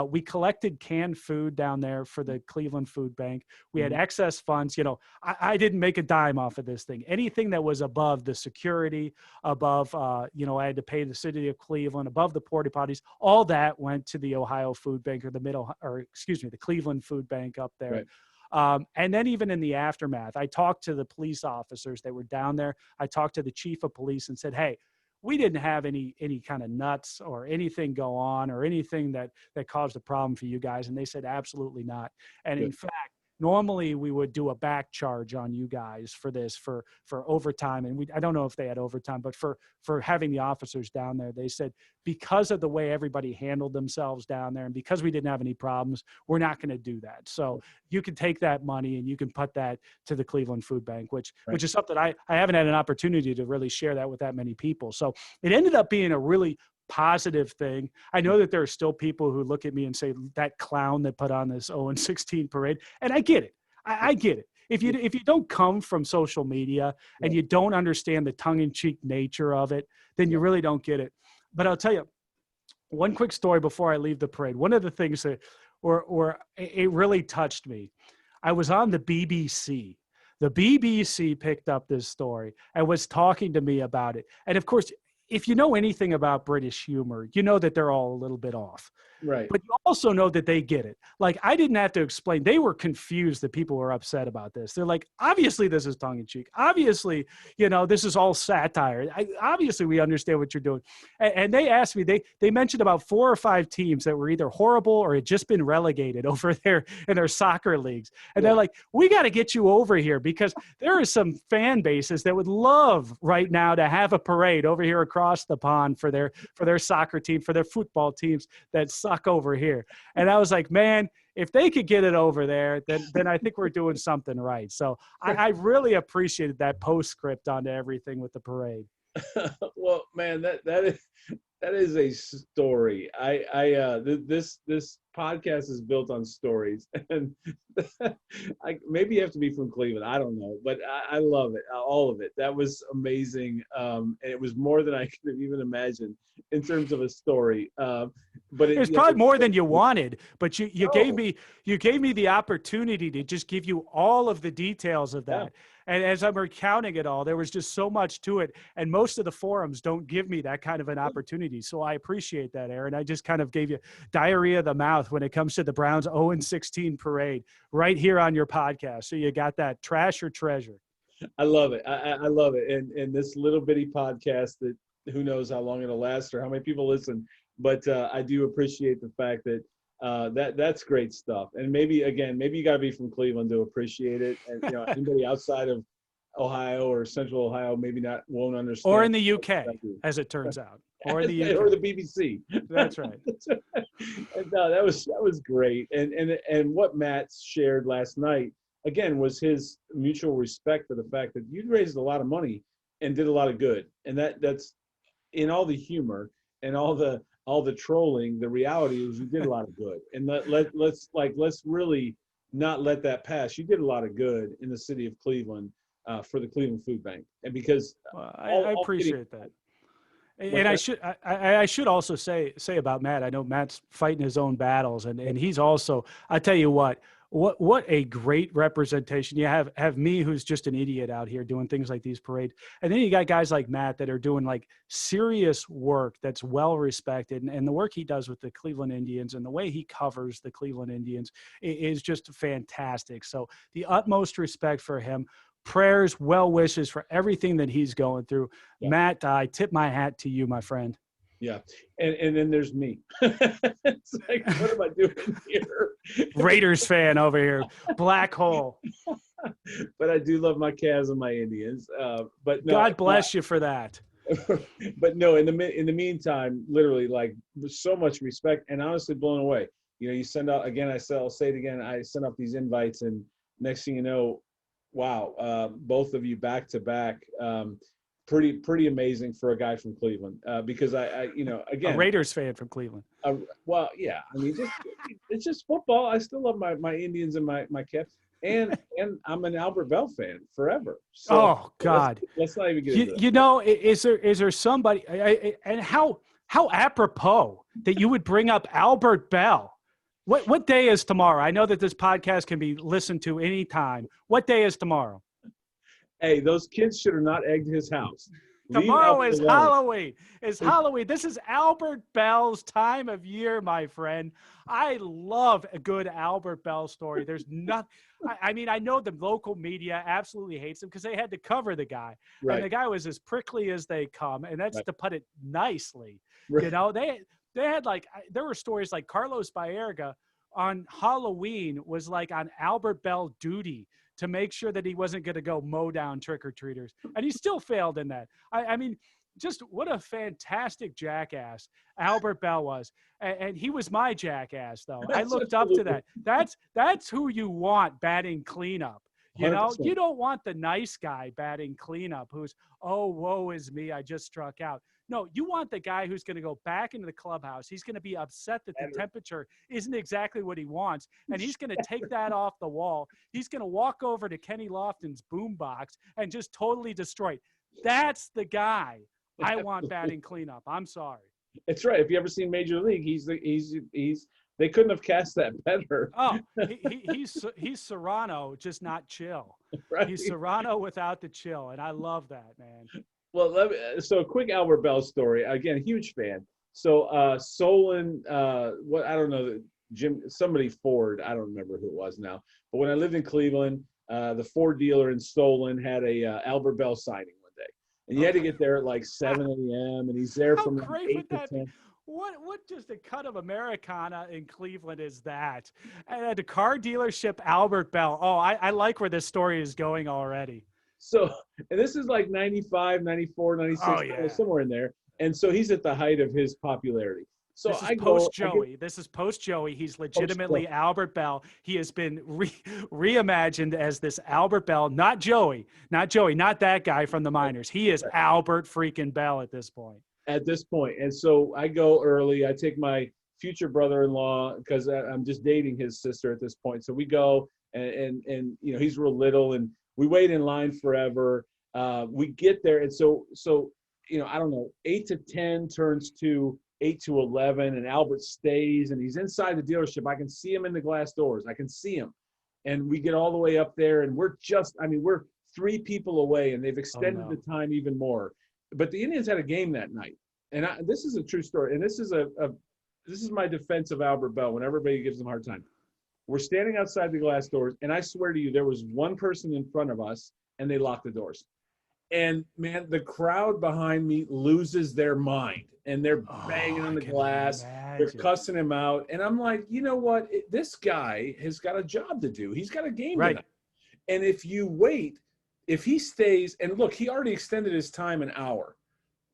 We collected canned food down there for the Cleveland Food Bank. We had excess funds. I didn't make a dime off of this thing. Anything that was above the security, above, I had to pay the city of Cleveland, above the porta potties, all that went to the Ohio Food Bank, or the Cleveland Food Bank up there. Right. And then even in the aftermath, I talked to the police officers that were down there. I talked to the chief of police and said, hey, we didn't have any kind of nuts or anything go on or anything that caused a problem for you guys. And they said, absolutely not. And in fact, normally we would do a back charge on you guys for this, for overtime. And I don't know if they had overtime, but for having the officers down there, they said, because of the way everybody handled themselves down there and because we didn't have any problems, we're not going to do that. So you can take that money and you can put that to the Cleveland Food Bank, which is something I haven't had an opportunity to really share that with that many people. So it ended up being a really positive thing. I know that there are still people who look at me and say, that clown that put on this 0-16 parade. And I get it. I get it. If you don't come from social media and you don't understand the tongue-in-cheek nature of it, then you really don't get it. But I'll tell you one quick story before I leave the parade. One of the things that it really touched me, I was on the BBC. The BBC picked up this story and was talking to me about it. And of course, if you know anything about British humor, you know that they're all a little bit off. Right. But you also know that they get it. Like, I didn't have to explain. They were confused that people were upset about this. They're like, obviously this is tongue in cheek. Obviously, this is all satire. Obviously we understand what you're doing. And they asked me, they mentioned about 4 or 5 teams that were either horrible or had just been relegated over there in their soccer leagues. And they're like, we got to get you over here because there are some fan bases that would love right now to have a parade over here across the pond for their soccer team, for their football teams that suck over here. And I was like, man, if they could get it over there, then I think we're doing something right. So I really appreciated that postscript onto everything with the parade. Well, man, that is a story. This podcast is built on stories, and maybe you have to be from Cleveland. I don't know, but I love it, all of it. That was amazing, and it was more than I could have even imagined in terms of a story. But It was you know, probably more than you wanted, but you gave no, me the opportunity to just give you all of the details of yeah, that. And as I'm recounting it all, there was just so much to it. And most of the forums don't give me that kind of an opportunity. So I appreciate that, Aaron. I just kind of gave you diarrhea of the mouth when it comes to the Browns 0-16 parade right here on your podcast. So you got that trash or treasure. I love it. I love it. And this little bitty podcast that who knows how long it'll last or how many people listen. But I do appreciate the fact that that's great stuff. And maybe you got to be from Cleveland to appreciate it. And you know, anybody outside of Ohio or Central Ohio maybe won't understand. Or in the UK, as it turns out, or the UK. or the BBC. That's right. And that was great. And what Matt shared last night again was his mutual respect for the fact that you'd raised a lot of money and did a lot of good. And that's in all the humor and all the trolling. The reality is you did a lot of good. And let's really not let that pass. You did a lot of good in the city of Cleveland for the Cleveland Food Bank. And because I appreciate that. And I should also say about Matt, I know Matt's fighting his own battles, and he's also, I tell you what a great representation. You have me, who's just an idiot out here doing things like these parades. And then you got guys like Matt that are doing like serious work that's well respected. And the work he does with the Cleveland Indians and the way he covers the Cleveland Indians is just fantastic. So the utmost respect for him. Prayers, well wishes for everything that he's going through. Yeah. Matt, I tip my hat to you, my friend. Yeah. And then there's me. It's like, what am I doing here? Raiders fan over here. Black hole. But I do love my Cavs and my Indians. But no, God bless you for that. But no, in the meantime, literally, like, so much respect and honestly blown away. You know, you send out, again, I'll say it again, I send out these invites, and next thing you know, wow, both of you back to back. Pretty amazing for a guy from Cleveland, because I you know, again, a Raiders fan from Cleveland. Well, yeah, I mean, it's just football. I still love my Indians and my Cavs, and I'm an Albert Bell fan forever. So oh God, let's not even get into that. You know, is there somebody? And how apropos that you would bring up Albert Bell. What day is tomorrow? I know that this podcast can be listened to anytime. What day is tomorrow? Hey, those kids should have not egged his house. Tomorrow is Halloween. It's Halloween. This is Albert Bell's time of year, my friend. I love a good Albert Bell story. There's nothing. I mean, I know the local media absolutely hates him because they had to cover the guy. Right. And the guy was as prickly as they come. And that's to put it nicely. Right. You know, they had like, there were stories like Carlos Baerga on Halloween was like on Albert Bell duty to make sure that he wasn't going to go mow down trick-or-treaters. And he still failed in that. I mean, just what a fantastic jackass Albert Bell was. And he was my jackass, though. I looked up to that. That's who you want batting cleanup. You know, 100%. You don't want the nice guy batting cleanup who's, oh, woe is me, I just struck out. No, you want the guy who's going to go back into the clubhouse. He's going to be upset that the temperature isn't exactly what he wants, and he's going to take that off the wall. He's going to walk over to Kenny Lofton's boombox and just totally destroy it. That's the guy I want batting cleanup. I'm sorry. It's right. If you ever seen Major League, he's they couldn't have cast that better. Oh, he's Serrano, just not chill. Right. He's Serrano without the chill, and I love that, man. Well, so a quick Albert Bell story. Again, huge fan. So Solon, what I don't know, somebody Ford, I don't remember who it was now. But when I lived in Cleveland, the Ford dealer in Solon had a Albert Bell signing one day, and you had to get there at like 7 a.m. and he's there from 8 to 10. What just a cut of Americana in Cleveland is that? And at the car dealership, Albert Bell. Oh, I like where this story is going already. So, and this is like 95, 94, 96, somewhere in there. And so he's at the height of his popularity. So this is post-Joey. This is post-Joey. He's legitimately Albert Bell. He has been reimagined as this Albert Bell, not Joey, not that guy from the minors. He is Albert freaking Bell at this point. And so I go early. I take my future brother-in-law, because I'm just dating his sister at this point. So we go, and you know, he's real little, and we wait in line forever. We get there, and so you know, I don't know, 8 to 10 turns to 8 to 11, and Albert stays, and he's inside the dealership. I can see him in the glass doors. I can see him. And we get all the way up there, and we're 3 people away, and they've extended the time even more. But the Indians had a game that night. And this is a true story. And this is this is my defense of Albert Bell when everybody gives him a hard time. We're standing outside the glass doors, and I swear to you, there was one person in front of us, and they locked the doors. And man, the crowd behind me loses their mind, and they're banging on the glass. They're cussing him out. And I'm like, you know what? This guy has got a job to do. He's got a game tonight. And if you wait, if he stays, and look, he already extended his time an hour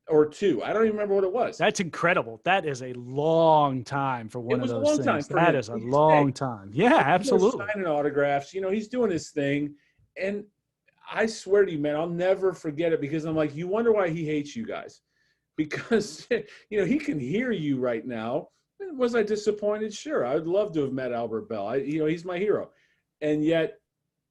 or 2. I don't even remember what it was. That's incredible. That is a long time for one of those things. Time that is a long time. Yeah, absolutely. Signing autographs. You know, he's doing his thing. And I swear to you, man, I'll never forget it, because I'm like, you wonder why he hates you guys. Because, you know, he can hear you right now. Was I disappointed? Sure. I would love to have met Albert Bell. You know, he's my hero. And yet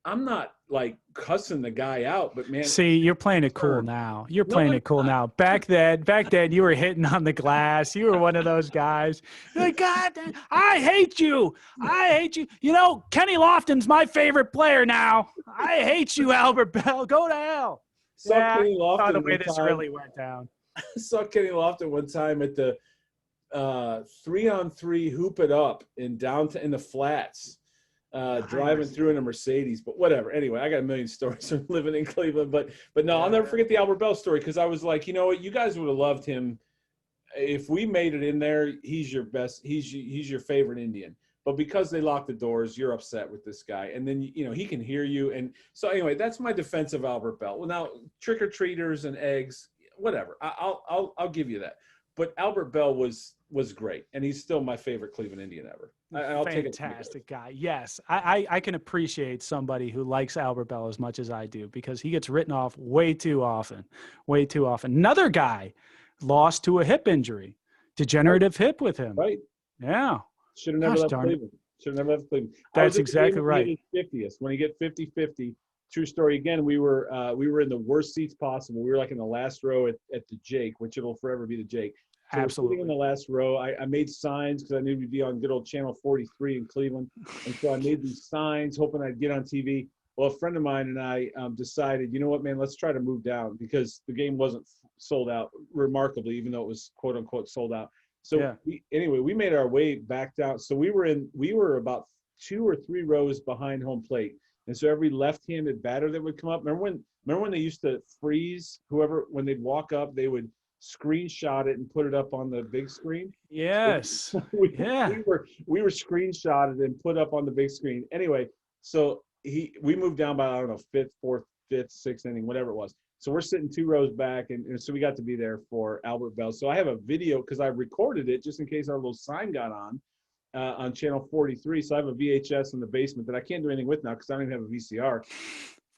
I'm not like cussing the guy out, but man. See, you're playing it cool now. You're playing it cool now. Back then, you were hitting on the glass. You were one of those guys. You're like, God, I hate you. I hate you. You know, Kenny Lofton's my favorite player now. I hate you, Albert Bell. Go to hell. Kenny Lofton the way this really went down. I saw Kenny Lofton one time at the 3-on-3 Hoop It Up in downtown in the Flats. Driving through in a Mercedes, but whatever. Anyway, I got a million stories from living in Cleveland, but no, I'll never forget the Albert Bell story, because I was like, you know what, you guys would have loved him if we made it in there. He's your best. He's your favorite Indian, but because they locked the doors, you're upset with this guy, and then you know he can hear you, and so anyway, that's my defense of Albert Bell. Well, now trick or treaters and eggs, whatever. I'll give you that, but Albert Bell was great, and he's still my favorite Cleveland Indian ever. I'll Fantastic guy. Yes, I can appreciate somebody who likes Albert Bell as much as I do, because he gets written off way too often. Another guy lost to a hip injury, degenerative hip with him. Right. Yeah. Should have never left Cleveland. That's exactly right. 50th, when you get 50-50. True story. Again, we were in the worst seats possible. We were like in the last row at the Jake, which it'll forever be the Jake. So absolutely. In the last row, I made signs because I knew we'd be on good old Channel 43 in Cleveland. And so I made these signs hoping I'd get on TV. Well, a friend of mine and I decided, you know what, man, let's try to move down, because the game wasn't sold out remarkably, even though it was quote unquote sold out. So we made our way back down. So we were about 2 or 3 rows behind home plate. And so every left-handed batter that would come up, remember when they used to freeze when they'd walk up, they would screenshot it and put it up on the big screen. Yes. So we were screenshotted and put up on the big screen. Anyway, so we moved down by, I don't know, 5th, 4th, 5th, 6th inning, whatever it was. So we're sitting 2 rows back, and so we got to be there for Albert Bell. So I have a video, because I recorded it just in case our little sign got on Channel 43. So I have a VHS in the basement that I can't do anything with now because I don't even have a VCR.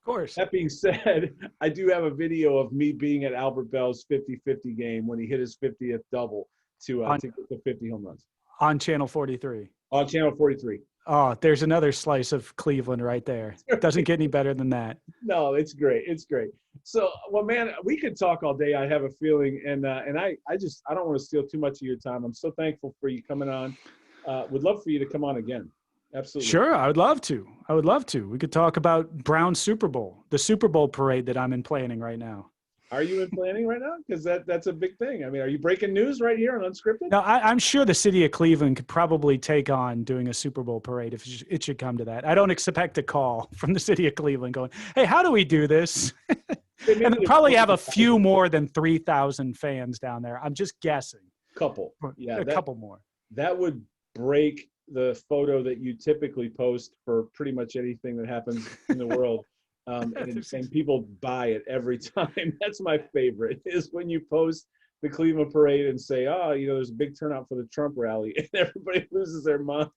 Of course. That being said, I do have a video of me being at Albert Bell's 50-50 game when he hit his 50th double to get the 50 home runs. On Channel 43. On Channel 43. Oh, there's another slice of Cleveland right there. Doesn't get any better than that. No, it's great. It's great. So, well, man, we could talk all day, I have a feeling. And I don't want to steal too much of your time. I'm so thankful for you coming on. Would love for you to come on again. Absolutely. Sure. I would love to. We could talk about Brown Super Bowl, the Super Bowl parade that I'm in planning right now. Are you in planning right now? Because that's a big thing. I mean, are you breaking news right here on Unscripted? No, I'm sure the city of Cleveland could probably take on doing a Super Bowl parade if it should come to that. I don't expect a call from the city of Cleveland going, hey, how do we do this? And they'll probably have a few more than 3,000 fans down there. I'm just guessing. Couple. Yeah. A couple more. That would break the photo that you typically post for pretty much anything that happens in the world. And people buy it every time. That's my favorite, is when you post the Cleveland parade and say, oh, there's a big turnout for the Trump rally, and everybody loses their mind.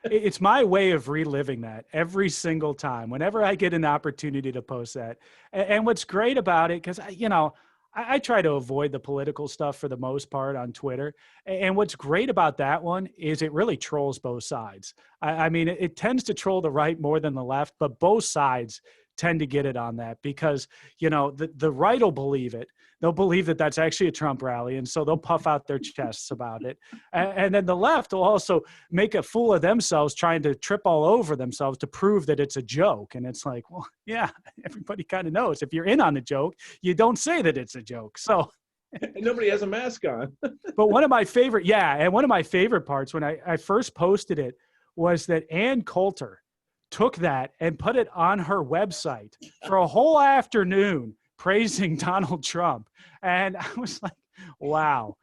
It's my way of reliving that every single time, whenever I get an opportunity to post that. And what's great about it, because, I try to avoid the political stuff for the most part on Twitter. And what's great about that one is it really trolls both sides. I mean, it tends to troll the right more than the left, but both sides tend to get it on that because, the right will believe it. They'll believe that that's actually a Trump rally. And so they'll puff out their chests about it. And then the left will also make a fool of themselves trying to trip all over themselves to prove that it's a joke. And it's like, well, yeah, everybody kind of knows if you're in on the joke, you don't say that it's a joke. So and nobody has a mask on. but one of my favorite parts when I first posted it was that Ann Coulter took that and put it on her website for a whole afternoon praising Donald Trump. And I was like, wow,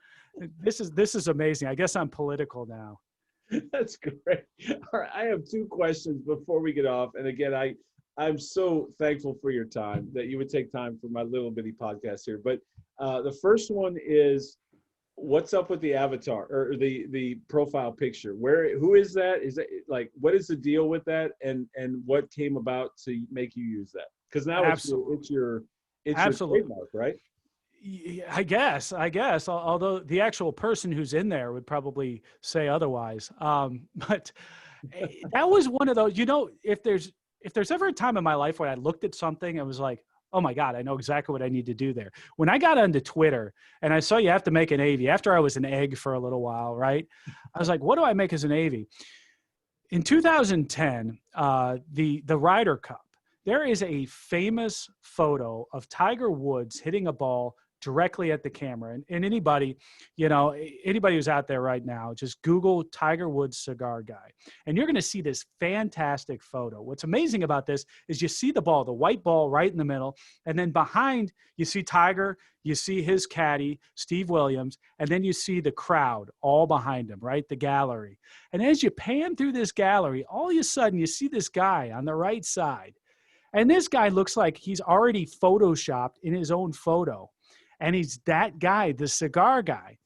this is amazing. I guess I'm political now. That's great. All right. I have two questions before we get off. And again, I'm so thankful for your time that you would take time for my little bitty podcast here. But the first one is, what's up with the avatar or the profile picture? Who is that? Is that like, what is the deal with that? And what came about to make you use that? Because now it's your trademark, right? I guess, although the actual person who's in there would probably say otherwise. But that was one of those, if there's ever a time in my life where I looked at something and was like, oh my God, I know exactly what I need to do there. When I got onto Twitter and I saw you have to make an AV after I was an egg for a little while, right? I was like, what do I make as an AV? In 2010, the Ryder Cup, there is a famous photo of Tiger Woods hitting a ball directly at the camera. And anybody who's out there right now, just Google Tiger Woods cigar guy. And you're going to see this fantastic photo. What's amazing about this is you see the ball, the white ball right in the middle. And then behind, you see Tiger, you see his caddy, Steve Williams, and then you see the crowd all behind him, right? The gallery. And as you pan through this gallery, all of a sudden you see this guy on the right side. And this guy looks like he's already photoshopped in his own photo. And he's that guy, the cigar guy.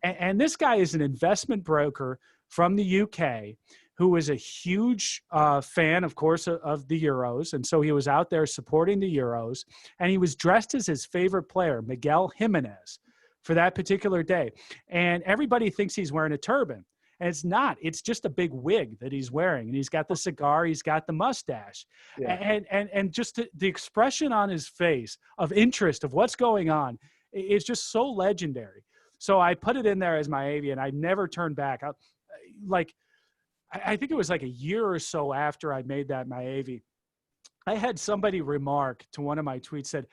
And this guy is an investment broker from the UK who is a huge fan, of course, of the Euros. And so he was out there supporting the Euros. And he was dressed as his favorite player, Miguel Jimenez, for that particular day. And everybody thinks he's wearing a turban. And it's not. It's just a big wig that he's wearing. And he's got the cigar. He's got the mustache. Yeah. And just the expression on his face of interest of what's going on is just so legendary. So I put it in there as my AV, and I never turned back. I think it was like a year or so after I made that my AV, I had somebody remark to one of my tweets, said,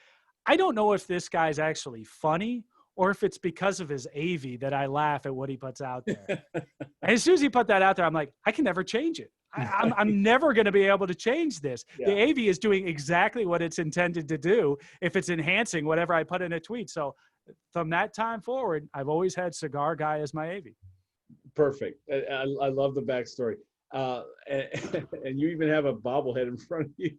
I don't know if this guy's actually funny or if it's because of his AV that I laugh at what he puts out there. And as soon as he put that out there, I'm like, I can never change it. I'm never going to be able to change this. Yeah. The AV is doing exactly what it's intended to do if it's enhancing whatever I put in a tweet. So from that time forward, I've always had Cigar Guy as my AV. Perfect. I love the backstory. And you even have a bobblehead in front of you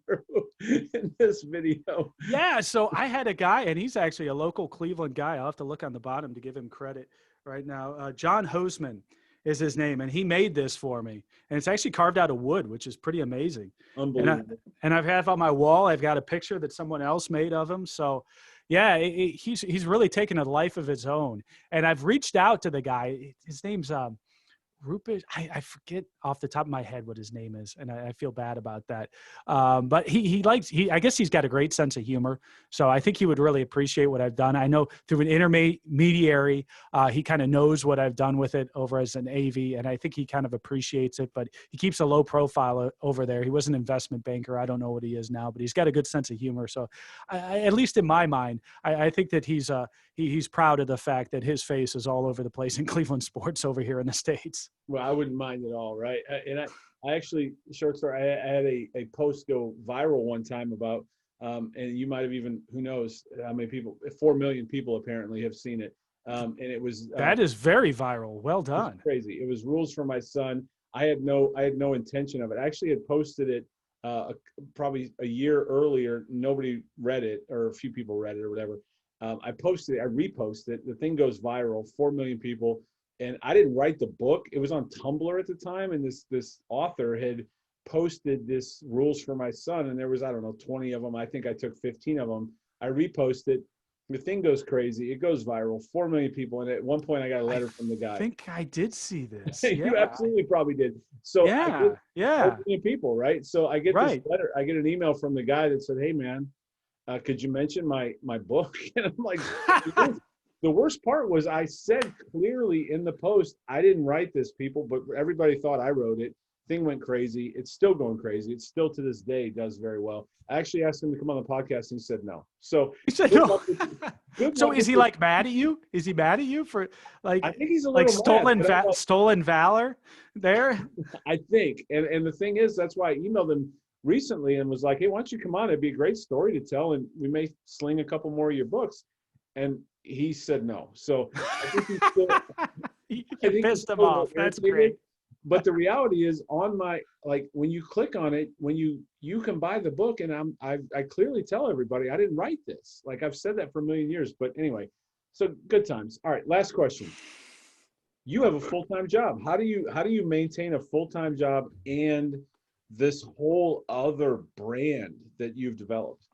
in this video. Yeah, so I had a guy, and he's actually a local Cleveland guy. I'll have to look on the bottom to give him credit right now. John Hoseman is his name, and he made this for me. And it's actually carved out of wood, which is pretty amazing. Unbelievable. And I've had on my wall, I've got a picture that someone else made of him. So yeah, he's really taken a life of his own. And I've reached out to the guy. His name's Rupert, I forget off the top of my head what his name is, and I feel bad about that. But I guess he's got a great sense of humor, so I think he would really appreciate what I've done. I know through an intermediary, he kind of knows what I've done with it over as an AV, and I think he kind of appreciates it, but he keeps a low profile over there. He was an investment banker. I don't know what he is now, but he's got a good sense of humor. So at least in my mind, I think that he's proud of the fact that his face is all over the place in Cleveland sports over here in the States. Well, I wouldn't mind at all, right? And I actually, short story, I had a post go viral one time about, and you might have even, who knows how many people, 4 million people apparently have seen it. And it was that is very viral. Well done. Crazy. It was rules for my son. I had no intention of it. I actually had posted it probably a year earlier. Nobody read it, or a few people read it or whatever. I posted it, I reposted it. The thing goes viral, 4 million people. And I didn't write the book. It was on Tumblr at the time. And this author had posted this rules for my son. And there was, I don't know, 20 of them. I think I took 15 of them. I reposted. The thing goes crazy. It goes viral. 4 million people. And at one point, I got a letter from the I guy. think I did see this. You Yeah. absolutely probably did. So I get Yeah. 4 Yeah. million people, right? So I get this Right. letter. I get an email from the guy that said, "Hey, man, could you mention my book?" And I'm like, the worst part was I said clearly in the post, I didn't write this, people, but everybody thought I wrote it. Thing went crazy. It's still going crazy. It's still to this day does very well. I actually asked him to come on the podcast and he said no. So You said good no. luck with, good So luck is with he the, like mad at you? Is he mad at you for I think he's a like little mad, but I'm like, stolen valor there? I think. And the thing is, that's why I emailed him recently and was like, hey, why don't you come on? It'd be a great story to tell. And we may sling a couple more of your books. And he said no. So I think he's still, You I think he's pissed him still a little off. That's irritated. great. But the reality is on my, like when you click on it, when you can buy the book and I clearly tell everybody I didn't write this. Like I've said that for a million years. But anyway, so good times. All right, last question. You have a full-time job. How do you maintain a full-time job and this whole other brand that you've developed?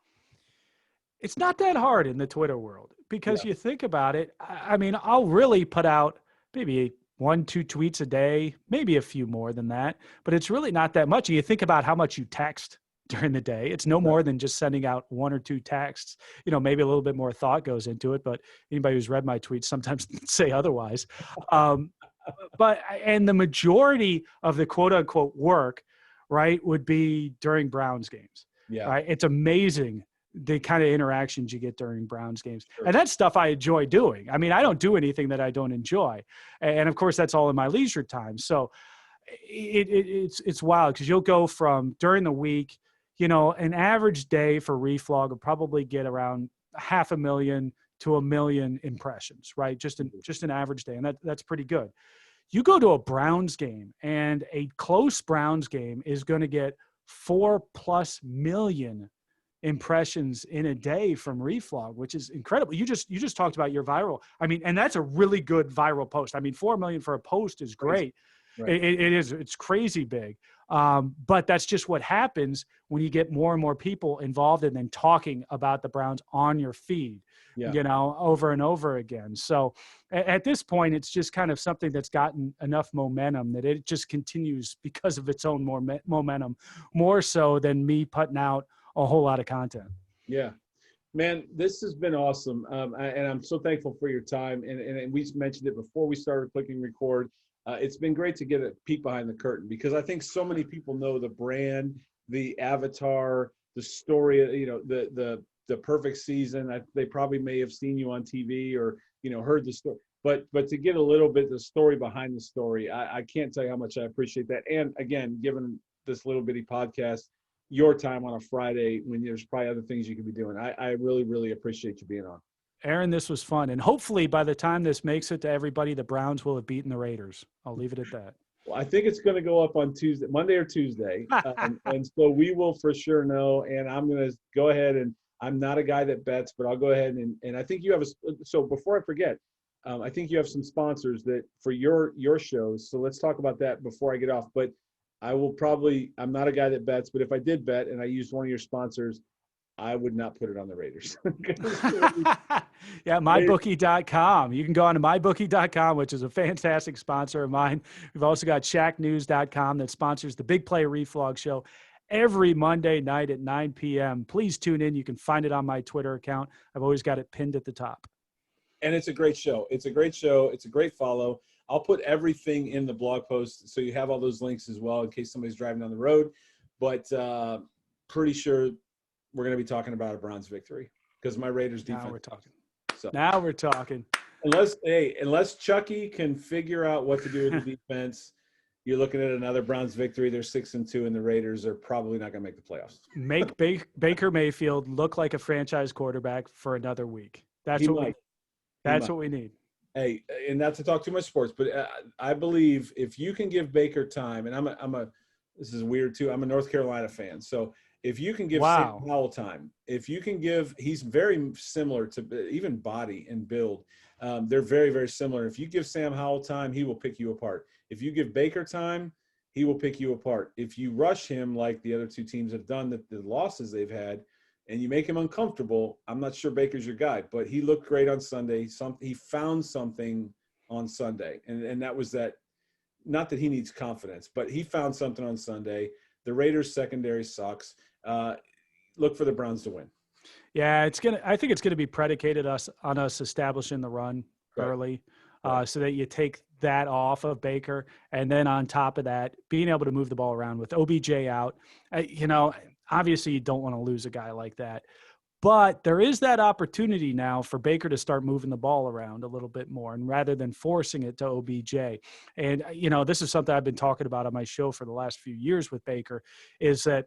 It's not that hard in the Twitter world because Yeah. you think about it. I mean, I'll really put out maybe 1, 2 tweets a day, maybe a few more than that, but it's really not that much. You think about how much you text during the day. It's no more than just sending out 1 or 2 texts. Maybe a little bit more thought goes into it, but anybody who's read my tweets sometimes say otherwise. And the majority of the quote unquote work, right, would be during Browns games. Yeah. Right. It's amazing the kind of interactions you get during Browns games. Sure. And that's stuff I enjoy doing. I mean, I don't do anything that I don't enjoy. And of course, that's all in my leisure time. So it's wild because you'll go from during the week, an average day for Reflog will probably get around 500,000 to 1 million impressions, right? Just an average day. And that's pretty good. You go to a Browns game and a close Browns game is going to get 4+ million impressions in a day from Reflog, which is incredible. You just talked about your viral. I mean, and that's a really good viral post. I mean, 4 million for a post is great. Right. It is. It's crazy big. But that's just what happens when you get more and more people involved and then talking about the Browns on your feed, over and over again. So at this point, it's just kind of something that's gotten enough momentum that it just continues because of its own more momentum, more so than me putting out a whole lot of content. Yeah, man, this has been awesome. And I'm so thankful for your time. And we mentioned it before we started clicking record. It's been great to get a peek behind the curtain because I think so many people know the brand, the avatar, the story, the perfect season. They probably may have seen you on TV or, heard the story. But to get a little bit the story behind the story, I can't tell you how much I appreciate that. And again, given this little bitty podcast, your time on a Friday when there's probably other things you could be doing. I really, really appreciate you being on. Aaron, this was fun. And hopefully by the time this makes it to everybody, the Browns will have beaten the Raiders. I'll leave it at that. Well, I think it's going to go up on Monday or Tuesday. And so we will for sure know. And I'm going to go ahead and I'm not a guy that bets, but I'll go ahead and I think you have so before I forget, I think you have some sponsors that for your shows. So let's talk about that before I get off. But I'm not a guy that bets, but if I did bet and I used one of your sponsors, I would not put it on the Raiders. Yeah, mybookie.com. You can go on to mybookie.com, which is a fantastic sponsor of mine. We've also got shacknews.com that sponsors the Big Play Reflog show every Monday night at 9 p.m. Please tune in. You can find it on my Twitter account. I've always got it pinned at the top. And it's a great show. It's a great show. It's a great follow. I'll put everything in the blog post so you have all those links as well in case somebody's driving down the road. But pretty sure we're going to be talking about a Browns victory because my Raiders defense. Now we're talking. Now we're talking. Unless Chucky can figure out what to do with the defense, you're looking at another Browns victory. They're 6-2, and the Raiders are probably not going to make the playoffs. Make Baker Mayfield look like a franchise quarterback for another week. That's what we need. Hey, and not to talk too much sports, but I believe if you can give Baker time, and this is weird too. I'm a North Carolina fan, so if you can give Sam Howell time, he's very similar to even body and build. They're very, very similar. If you give Sam Howell time, he will pick you apart. If you give Baker time, he will pick you apart. If you rush him like the other two teams have done, the losses they've had, and you make him uncomfortable, I'm not sure Baker's your guy. But he looked great on Sunday. He found something on Sunday, and that was that. Not that he needs confidence, but he found something on Sunday. The Raiders secondary sucks. Look for the Browns to win. Yeah, I think it's gonna be predicated on us establishing the run early, so that you take that off of Baker, and then on top of that, being able to move the ball around with OBJ out. Obviously you don't want to lose a guy like that, but there is that opportunity now for Baker to start moving the ball around a little bit more, and rather than forcing it to OBJ. And, this is something I've been talking about on my show for the last few years with Baker, is that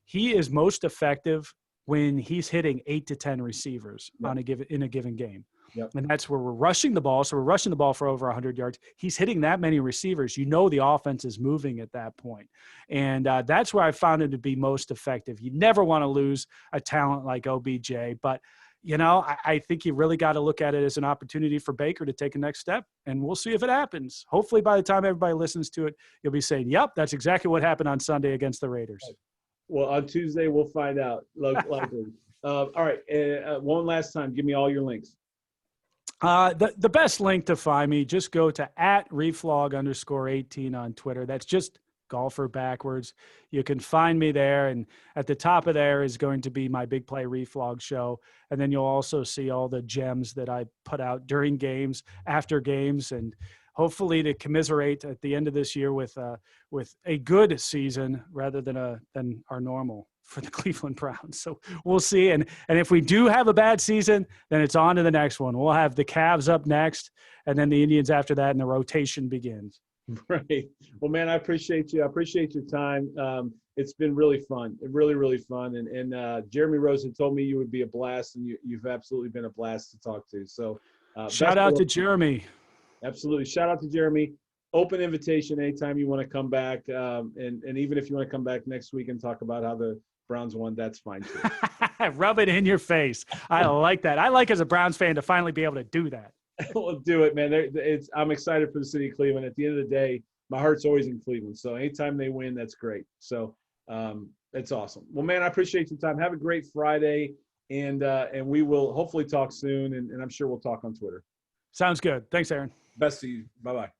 he is most effective when he's hitting 8 to 10 receivers in a given game. Yep. And that's where we're rushing the ball. So we're rushing the ball for over 100 yards. He's hitting that many receivers. The offense is moving at that point. And that's where I found him to be most effective. You never want to lose a talent like OBJ. But, I think you really got to look at it as an opportunity for Baker to take a next step. And we'll see if it happens. Hopefully by the time everybody listens to it, you'll be saying, yep, that's exactly what happened on Sunday against the Raiders. Well, on Tuesday, we'll find out. Likely. All right. One last time, give me all your links. The best link to find me, just go to @reflog_18 on Twitter. That's just golfer backwards. You can find me there. And at the top of there is going to be my Big Play Reflog show. And then you'll also see all the gems that I put out during games, after games, and hopefully to commiserate at the end of this year with a good season rather than our normal for the Cleveland Browns. So we'll see. And if we do have a bad season, then it's on to the next one. We'll have the Cavs up next, and then the Indians after that, and the rotation begins. Right. Well, man, I appreciate you. I appreciate your time. It's been really fun. Really, really fun. And Jeremy Rosen told me you would be a blast, and you've absolutely been a blast to talk to. So shout out to Jeremy. Absolutely. Shout out to Jeremy. Open invitation anytime you want to come back. And even if you want to come back next week and talk about how the Browns won, that's fine too. Rub it in your face. I like that. I like as a Browns fan to finally be able to do that. We'll do it, man. I'm excited for the city of Cleveland. At the end of the day, my heart's always in Cleveland. So anytime they win, that's great. So it's awesome. Well, man, I appreciate your time. Have a great Friday. And we will hopefully talk soon. And I'm sure we'll talk on Twitter. Sounds good. Thanks, Aaron. Best to you. Bye-bye.